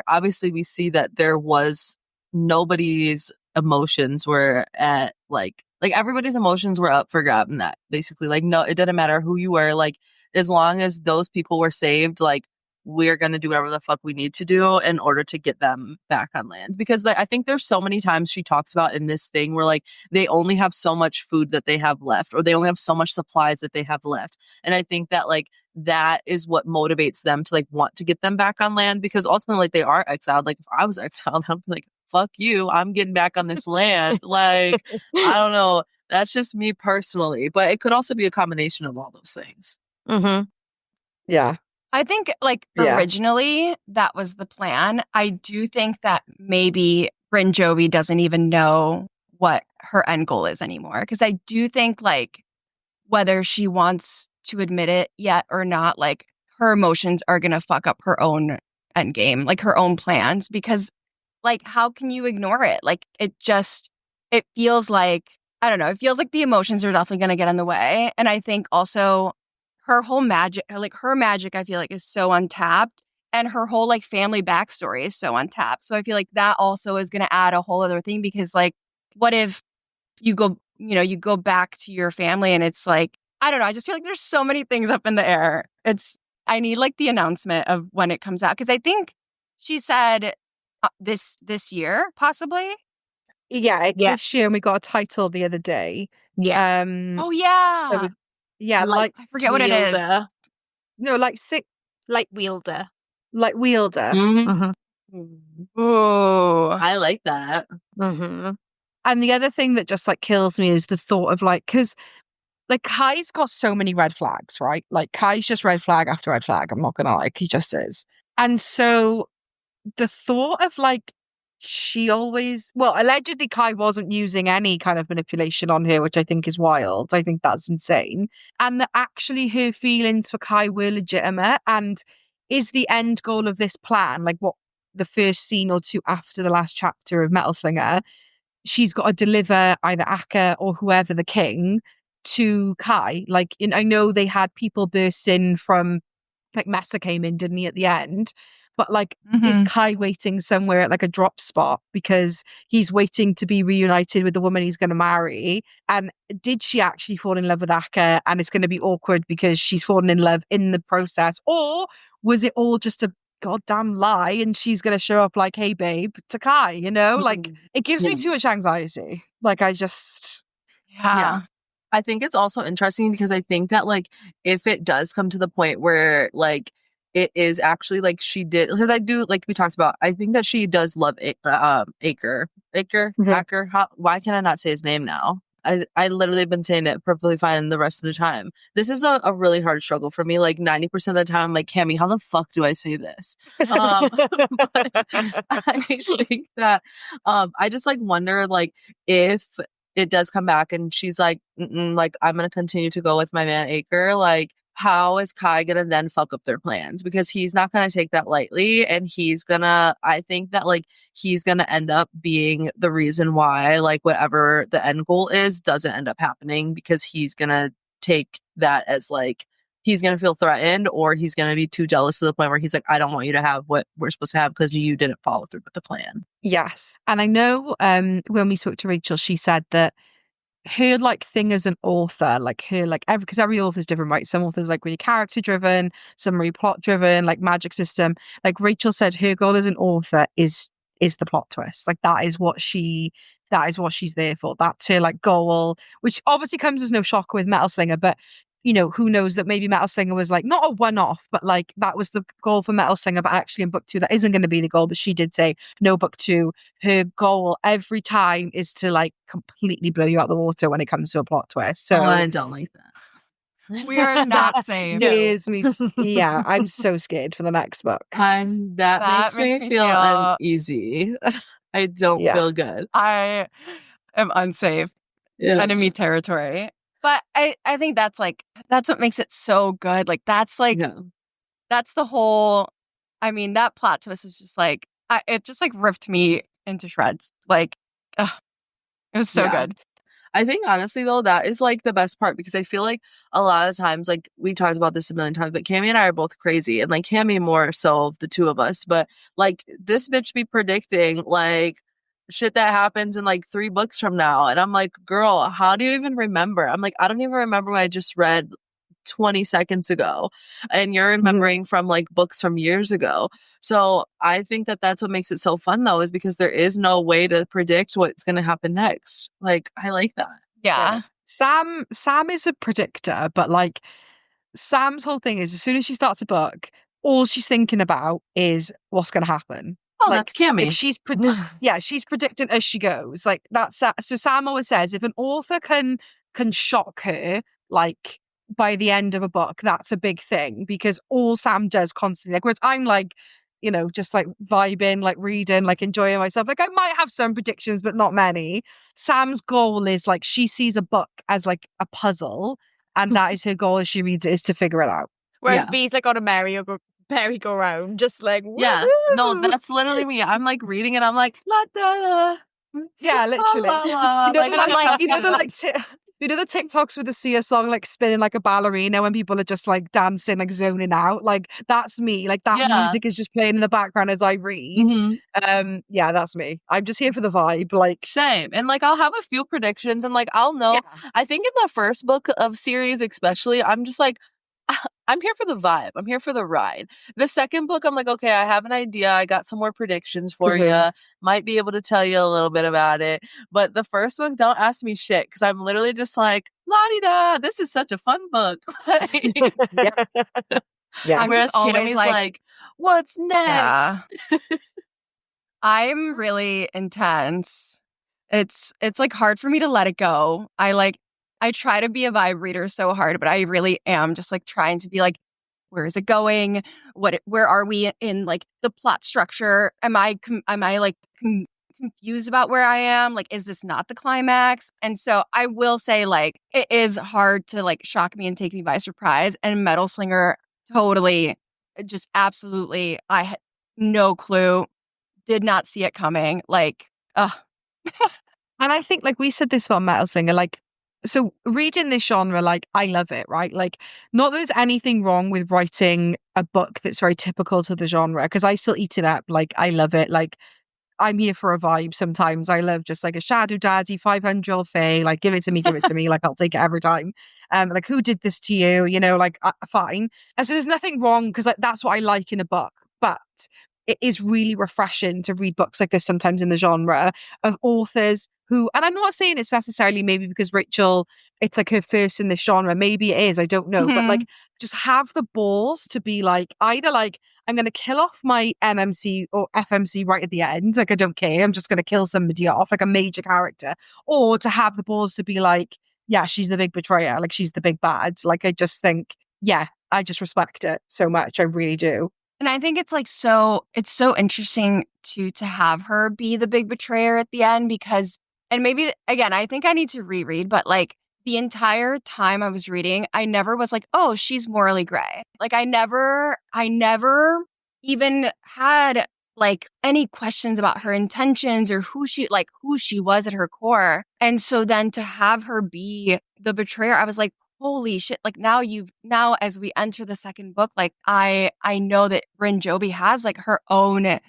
obviously we see that there was nobody's emotions were at like everybody's emotions were up for grab in that basically. Like, no, it didn't matter who you were. Like, as long as those people were saved, like, we're going to do whatever the fuck we need to do in order to get them back on land. Because like, I think there's so many times she talks about in this thing where like they only have so much food that they have left, or they only have so much supplies that they have left. And I think that like that is what motivates them to like want to get them back on land, because ultimately like they are exiled. Like, if I was exiled, I'd be like, fuck you, I'm getting back on this land. Like, I don't know. That's just me personally, but it could also be a combination of all those things. Mm-hmm. Yeah. I think like Yeah. originally that was the plan. I do think that maybe Bryn Jovi doesn't even know what her end goal is anymore. Because I do think like whether she wants to admit it yet or not, like her emotions are going to fuck up her own end game, like her own plans. Because like, how can you ignore it? Like, it feels like, I don't know, it feels like the emotions are definitely going to get in the way. And I think also her whole magic, I feel like is so untapped. And her whole like family backstory is so untapped. So I feel like that also is going to add a whole other thing, because like, what if you go back to your family and it's like, I don't know. I just feel like there's so many things up in the air. I need like the announcement of when it comes out. Cause I think she said this year, possibly. Yeah, it's this year, and we got a title the other day. Yeah. Oh yeah. So yeah, Light I forget what it is. wielder. no, like six, Light wielder. like wielder. Mhm. Mm-hmm. Ooh. I like that. Mm-hmm. And the other thing that just like kills me is the thought of like, because like Kai's got so many red flags, right? Like Kai's just red flag after red flag. I'm not gonna lie, he just is. And so the thought of like, allegedly Kai wasn't using any kind of manipulation on her, which I think is wild. I think that's insane. And that actually her feelings for Kai were legitimate, and is the end goal of this plan, like what the first scene or two after the last chapter of Metal Slinger, she's got to deliver either Akka or whoever the king to Kai. Like, I know they had people burst in from, like Messa came in, didn't he, at the end? But like, is Kai waiting somewhere at like a drop spot because he's waiting to be reunited with the woman he's going to marry? And did she actually fall in love with Akka, and it's going to be awkward because she's fallen in love in the process? Or was it all just a goddamn lie and she's going to show up like, hey babe, to Kai, like it gives me too much anxiety. Like, I just, Yeah. I think it's also interesting because I think that like if it does come to the point where like it is actually like she did, because I do, like we talked about, I think that she does love Aker. Why can I not say his name now? I literally been saying it perfectly fine the rest of the time. This is a really hard struggle for me. Like 90% of the time, I'm like, Cami, how the fuck do I say this? But I think that I just like wonder like if it does come back and she's like, like I'm gonna continue to go with my man Aker, like how is Kai gonna then fuck up their plans? Because he's not gonna take that lightly, and I think that like he's gonna end up being the reason why like whatever the end goal is doesn't end up happening, because he's gonna take that as like he's gonna feel threatened, or he's gonna be too jealous to the point where he's like, I don't want you to have what we're supposed to have because you didn't follow through with the plan. Yes. And I know when we spoke to Rachel, she said that her like thing as an author, like her like every author is different, right? Some authors like really character driven, some really plot driven, like magic system. Like Rachel said, her goal as an author is the plot twist. Like that is what she's there for. That's her like goal, which obviously comes as no shock with Metal Slinger, but you know, who knows that maybe Metal Slinger was like not a one-off, but like that was the goal for Metal Slinger, but actually in book 2 that isn't going to be the goal. But she did say no, book 2, her goal every time is to like completely blow you out the water when it comes to a plot twist. So I don't like that. We are not safe. scares me. Yeah, I'm so scared for the next book. That makes me feel uneasy. I don't feel good. I am unsafe. Enemy territory. But I think that's what makes it so good. Like that's the whole, I mean, that plot twist is just like, it just like ripped me into shreds. Like, it was so good. I think honestly though, that is like the best part, because I feel like a lot of times, like we talked about this a million times, but Cami and I are both crazy, and like Cami more so of the two of us, but like this bitch be predicting like shit that happens in like 3 books from now, and I'm like, girl, how do you even remember? I'm like, I don't even remember what I just read 20 seconds ago, and you're remembering from like books from years ago. So I think that that's what makes it so fun though, is because there is no way to predict what's going to happen next. Like I like that. Yeah. Sam is a predictor, but like Sam's whole thing is as soon as she starts a book, all she's thinking about is what's going to happen. Oh, like, that's Cami. Like she's predicting as she goes. Like that's so Sam always says if an author can shock her like by the end of a book, that's a big thing, because all Sam does constantly, like, whereas I'm like, you know, just like vibing, like reading, like enjoying myself. Like I might have some predictions, but not many. Sam's goal is like she sees a book as like a puzzle, and that is her goal as she reads it, is to figure it out. Whereas B's like on a merry-go-round, just like, woo-hoo! Yeah, no, that's literally me. I'm like reading it, I'm like, la da da. Yeah, literally. La, la. You know the TikToks with the Sia song like spinning like a ballerina when people are just like dancing, like zoning out. Like that's me. Like that music is just playing in the background as I read. Yeah, that's me. I'm just here for the vibe. Like same. And like I'll have a few predictions, and like I'll know. Yeah. I think in the first book of series especially, I'm just like, I'm here for the vibe. I'm here for the ride. The second book, I'm like, okay, I have an idea. I got some more predictions for you. Might be able to tell you a little bit about it. But the first book, don't ask me shit, because I'm literally just like, la-di-da, this is such a fun book. Yeah. Whereas Cami's like, what's next? Yeah. I'm really intense. It's like hard for me to let it go. I try to be a vibe reader so hard, but I really am just like trying to be like, where is it going? Where are we in like the plot structure? Am I like confused about where I am? Like, is this not the climax? And so I will say like, it is hard to like shock me and take me by surprise. And Metal Slinger, totally, just absolutely, I had no clue, did not see it coming. Like, And I think like we said this about Metal Slinger, like, so reading this genre, like I love it, right? Like not that there's anything wrong with writing a book that's very typical to the genre, because I still eat it up. Like I love it. Like I'm here for a vibe sometimes. I love just like a Shadow Daddy, 500 Fae, like give it to me. Like I'll take it every time. Like who did this to you? You know, like fine. And so there's nothing wrong, because like, that's what I like in a book. But it is really refreshing to read books like this sometimes in the genre of authors who, and I'm not saying it's necessarily maybe because Rachel, it's like her first in this genre. Maybe it is, I don't know. But like, just have the balls to be like, either like, I'm going to kill off my MMC or FMC right at the end. Like, I don't care. I'm just going to kill somebody off, like a major character. Or to have the balls to be like, yeah, she's the big betrayer. Like, she's the big bad. Like, I just think, yeah, I just respect it so much. I really do. And I think it's like it's so interesting to have her be the big betrayer at the end because, and maybe again, I think I need to reread, but like the entire time I was reading, I never was like, oh, she's morally gray. Like I never even had like any questions about her intentions or who she was at her core. And so then to have her be the betrayer, I was like, holy shit, like now as we enter the second book, like I know that Bryn Jovi has like her own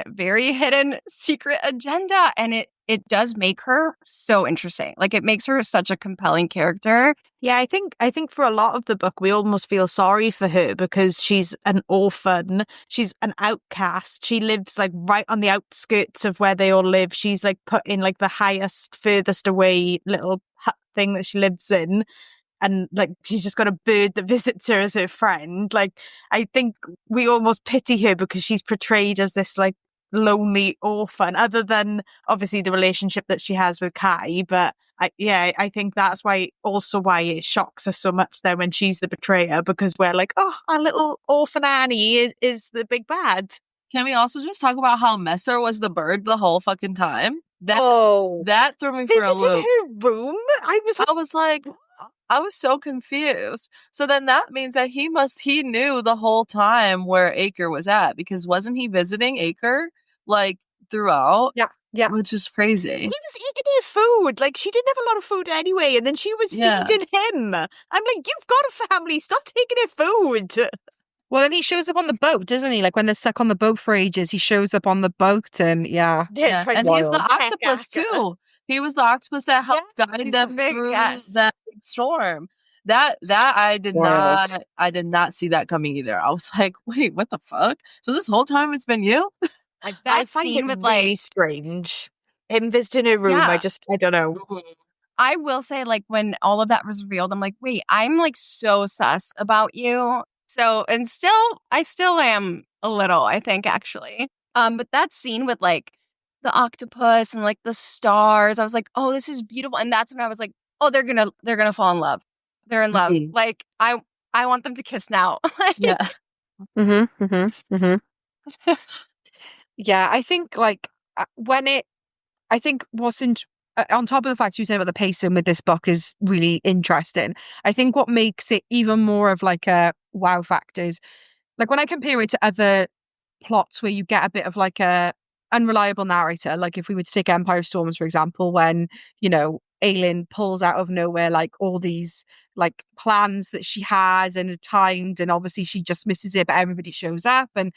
very hidden secret agenda, and it does make her so interesting. Like it makes her such a compelling character. Yeah, I think for a lot of the book we almost feel sorry for her because she's an orphan, she's an outcast, she lives like right on the outskirts of where they all live. She's like put in like the highest, furthest away little hut thing that she lives in, and like she's just got a bird that visits her as her friend. Like I think we almost pity her because she's portrayed as this like lonely orphan, other than obviously the relationship that she has with Kai. But I think that's why it shocks us so much there when she's the betrayer, because we're like, oh, our little orphan Annie is the big bad. Can we also just talk about how Messer was the bird the whole fucking time? That threw me for a loop. Her room? I was so confused. So then that means that he knew the whole time where Acre was at, because wasn't he visiting Acre like throughout? Yeah. Which is crazy. He was eating her food. Like she didn't have a lot of food anyway, and then she was feeding him. I'm like, you've got a family. Stop taking her food. Well, and he shows up on the boat, doesn't he? Like when they're stuck on the boat for ages, he shows up on the boat, and and he's the octopus too. He was the octopus that helped guide them through that big storm. That I did not see that coming either. I was like, wait, what the fuck? So this whole time it's been you? I find it really strange. Him visiting her room, I don't know. I will say, like, when all of that was revealed, I'm like, wait, I'm like so sus about you. So, and I still am a little, I think, actually. But that scene with like the octopus and like the stars, I was like, oh, this is beautiful. And that's when I was like, oh, they're gonna fall in love. They're in love. Mm-hmm. Like, I want them to kiss now. Yeah. Yeah, I think like I think wasn't on top of the fact you said about the pacing with this book is really interesting. I think what makes it even more of like a wow factor is like when I compare it to other plots where you get a bit of like a unreliable narrator, like if we would take Empire of Storms, for example, when, you know, Aelin pulls out of nowhere like all these like plans that she has and are timed, and obviously she just misses it, but everybody shows up and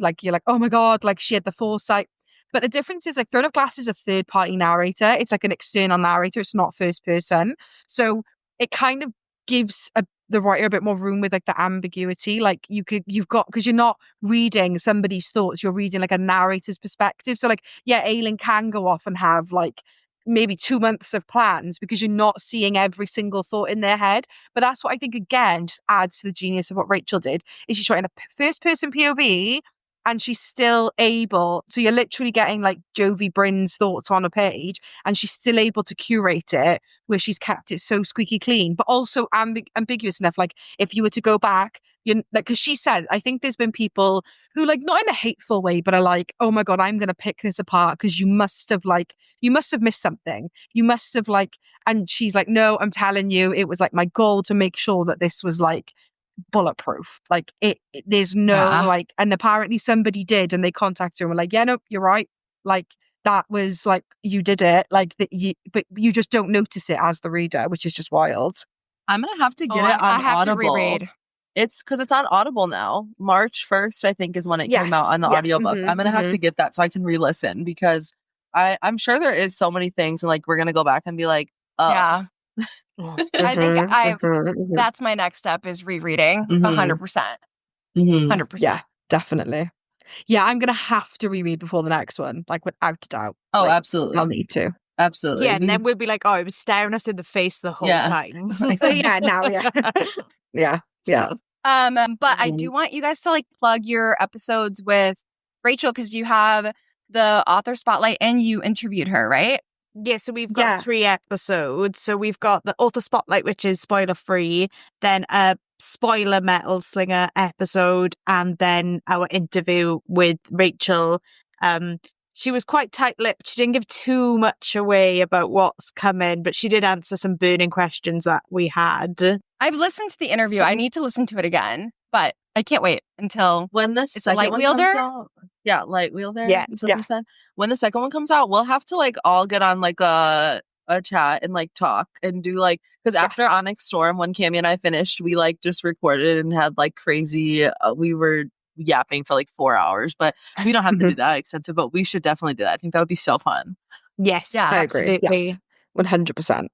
like you're like, oh my god, like she had the foresight. But the difference is like Throne of Glass is a third party narrator. It's like an external narrator. It's not first person. So it kind of gives the writer a bit more room with like the ambiguity. Like because you're not reading somebody's thoughts, you're reading like a narrator's perspective. So like, yeah, Aelin can go off and have like maybe 2 months of plans because you're not seeing every single thought in their head. But that's what I think again just adds to the genius of what Rachel did, is she's writing a first person POV and she's still able, so you're literally getting like Jovi Bryn's thoughts on a page, and she's still able to curate it where she's kept it so squeaky clean, but also ambiguous enough. Like if you were to go back, you like, because she said, I think there's been people who like, not in a hateful way, but are like, oh my god, I'm gonna pick this apart because you must have missed something. You must have like, and she's like, no, I'm telling you, it was like my goal to make sure that this was like bulletproof. Like there's no like, and apparently somebody did, and they contacted her and were like, yeah, no, you're right. Like that was like, you did it. Like that but you just don't notice it as the reader, which is just wild. I'm gonna have to get it on Audible. To reread. It's because it's on Audible now. March 1st, I think, is when it came out on the audiobook. I'm gonna have to get that so I can re-listen, because I'm sure there is so many things, and like we're gonna go back and be like, oh. Yeah. I think that's my next step, is rereading 100%. 100%. Yeah, definitely. Yeah, I'm gonna have to reread before the next one, like without a doubt. Oh, Like, absolutely. I'll need to. Absolutely. Yeah, and then we'll be like, oh, it was staring us in the face the whole time. Yeah, now, yeah. Yeah. But I do want you guys to like plug your episodes with Rachel because you have the author spotlight and you interviewed her, right? Yeah, so we've got 3 episodes. So we've got the author spotlight, which is spoiler free, then a spoiler Metal Slinger episode, and then our interview with Rachel. She was quite tight-lipped. She didn't give too much away about what's coming, but she did answer some burning questions that we had. I've listened to the interview. I need to listen to it again, but I can't wait until when the it's second Light one Wielder. comes out. Yeah, Light Wielder. Yeah, is what you said. When the second one comes out, we'll have to like all get on like a chat and like talk and do like because after Onyx Storm, when Cami and I finished, we like just recorded and had like crazy. We were yapping for like 4 hours, but we don't have to do that extensive. But we should definitely do that. I think that would be so fun. Yes, Yeah, I agree. absolutely. Yes, 100%.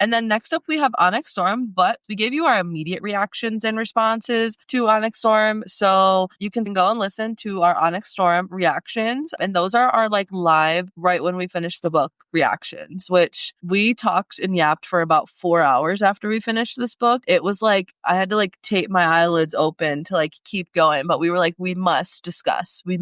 And then next up, we have Onyx Storm, but we gave you our immediate reactions and responses to Onyx Storm. So you can go and listen to our Onyx Storm reactions. And those are our like live, right when we finish the book reactions, which we talked and yapped for about 4 hours after we finished this book. It was like, I had to like tape my eyelids open to like keep going. But we were like, we must discuss. We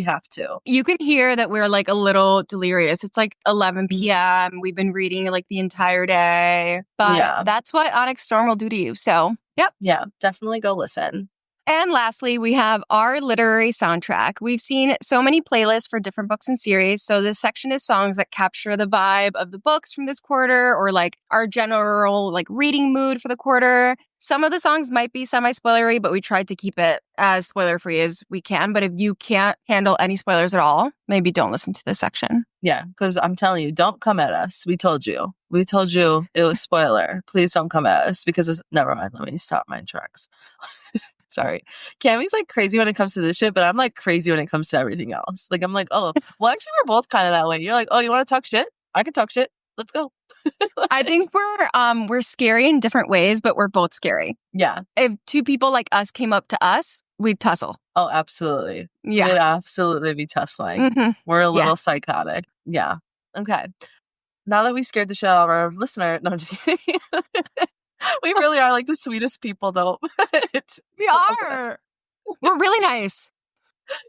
have to. You can hear that we're like a little delirious. It's like 11 p.m. We've been reading like the entire day. But that's what Onyx Storm will do to you. So, yep. Yeah, definitely go listen. And lastly, we have our literary soundtrack. We've seen so many playlists for different books and series. So this section is songs that capture the vibe of the books from this quarter or like our general like reading mood for the quarter. Some of the songs might be semi-spoilery, but we tried to keep it as spoiler-free as we can. But if you can't handle any spoilers at all, maybe don't listen to this section. Yeah, because I'm telling you, don't come at us. We told you. It was spoiler. Please don't come at us because never mind. Let me stop my tracks. Sorry. Cami's like crazy when it comes to this shit, but I'm like crazy when it comes to everything else. Like, I'm like, oh, well, actually, we're both kind of that way. You're like, oh, you want to talk shit? I can talk shit. Let's go. I think we're scary in different ways, but we're both scary. Yeah. If two people like us came up to us, we'd tussle. Oh, absolutely. Yeah. We'd absolutely be tussling. Mm-hmm. We're a little psychotic. Yeah. Okay. Now that we scared the shit out of our listener, no, I'm just kidding. We really are like the sweetest people, though. We are. We're really nice.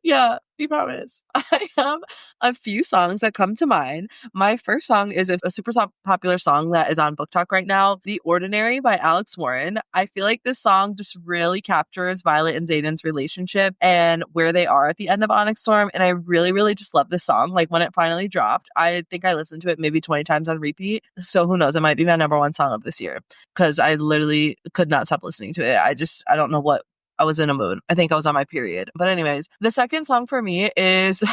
Yeah, we promise. I have a few songs that come to mind. My first song is a super popular song that is on Book Talk right now, The Ordinary by Alex Warren. I feel like this song just really captures Violet and Xaden's relationship and where they are at the end of Onyx Storm. And I really, really just love this song. Like when it finally dropped, I think I listened to it maybe 20 times on repeat. So who knows? It might be my number one song of this year because I literally could not stop listening to it. I don't know what. I was in a mood. I think I was on my period. But anyways, the second song for me is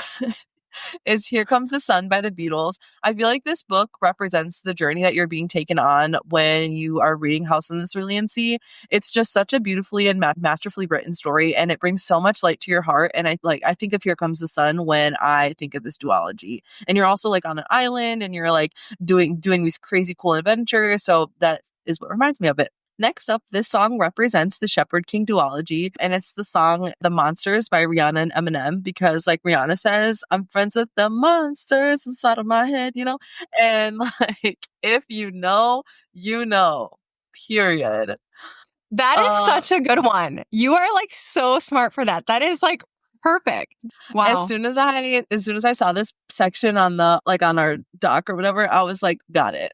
is Here Comes the Sun by the Beatles. I feel like this book represents the journey that you're being taken on when you are reading House on the Cerulean Sea. It's just such a beautifully and masterfully written story, and it brings so much light to your heart. And I think of Here Comes the Sun when I think of this duology. And you're also like on an island and you're like doing these crazy cool adventures. So that is what reminds me of it. Next up, this song represents the Shepherd King duology, and it's the song The Monsters by Rihanna and Eminem because, like Rihanna says, I'm friends with the monsters inside of my head, you know? And, like, if you know, you know, period. That is such a good one. You are, like, so smart for that. That is, like, perfect. Wow. As soon as I saw this section on our doc or whatever, I was like, got it.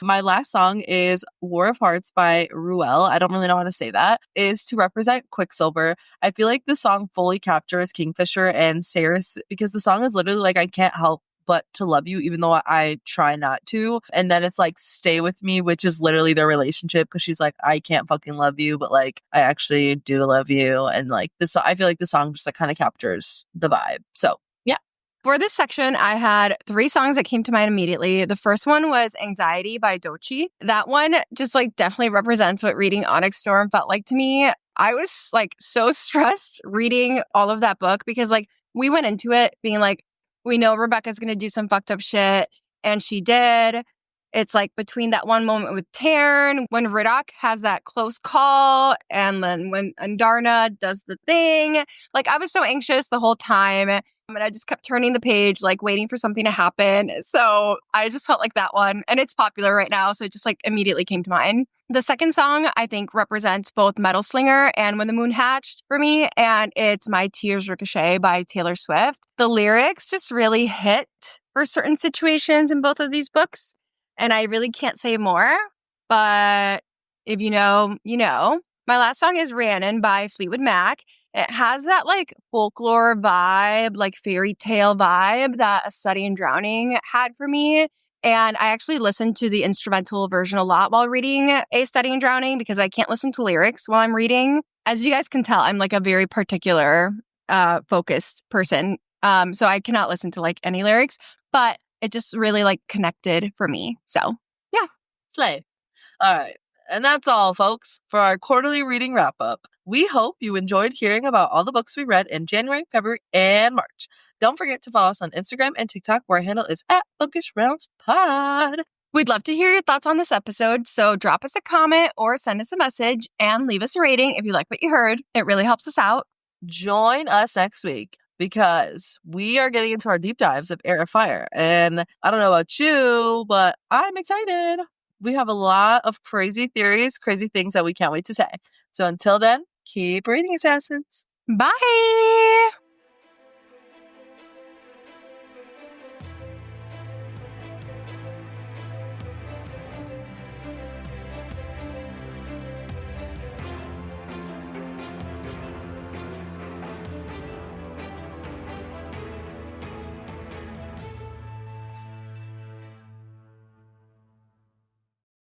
My last song is War of Hearts by Ruel. I don't really know how to say that. Is to represent Quicksilver. I feel like the song fully captures Kingfisher and Ceres because the song is literally like, I can't help but to love you, even though I try not to. And then it's like, stay with me, which is literally their relationship because she's like, I can't fucking love you, but like, I actually do love you. And like this, I feel like the song just like kind of captures the vibe. So yeah. For this section, I had 3 songs that came to mind immediately. The first one was Anxiety by Doechii. That one just like definitely represents what reading Onyx Storm felt like to me. I was like so stressed reading all of that book because like we went into it being like, we know Rebecca's going to do some fucked up shit. And she did. It's like between that one moment with Tarn, when Riddock has that close call, and then when Andarna does the thing. Like, I was so anxious the whole time, and I just kept turning the page, like waiting for something to happen. So I just felt like that one. And it's popular right now, so it just like immediately came to mind. The second song, I think, represents both Metal Slinger and When the Moon Hatched for me, and it's My Tears Ricochet by Taylor Swift. The lyrics just really hit for certain situations in both of these books, and I really can't say more, but if you know, you know. My last song is Rhiannon by Fleetwood Mac. It has that like folklore vibe, like fairy tale vibe that A Study in Drowning had for me. And I actually listened to the instrumental version a lot while reading A Study in Drowning because I can't listen to lyrics while I'm reading. As you guys can tell, I'm like a very particular focused person. So I cannot listen to like any lyrics, but it just really like connected for me. So yeah. Slay. All right. And that's all, folks, for our quarterly reading wrap up. We hope you enjoyed hearing about all the books we read in January, February, and March. Don't forget to follow us on Instagram and TikTok, where our handle is @BookishRoundsPod. We'd love to hear your thoughts on this episode, so drop us a comment or send us a message and leave us a rating if you like what you heard. It really helps us out. Join us next week because we are getting into our deep dives of Heir of Fire. And I don't know about you, but I'm excited. We have a lot of crazy theories, crazy things that we can't wait to say. So until then, keep reading, Assassins. Bye!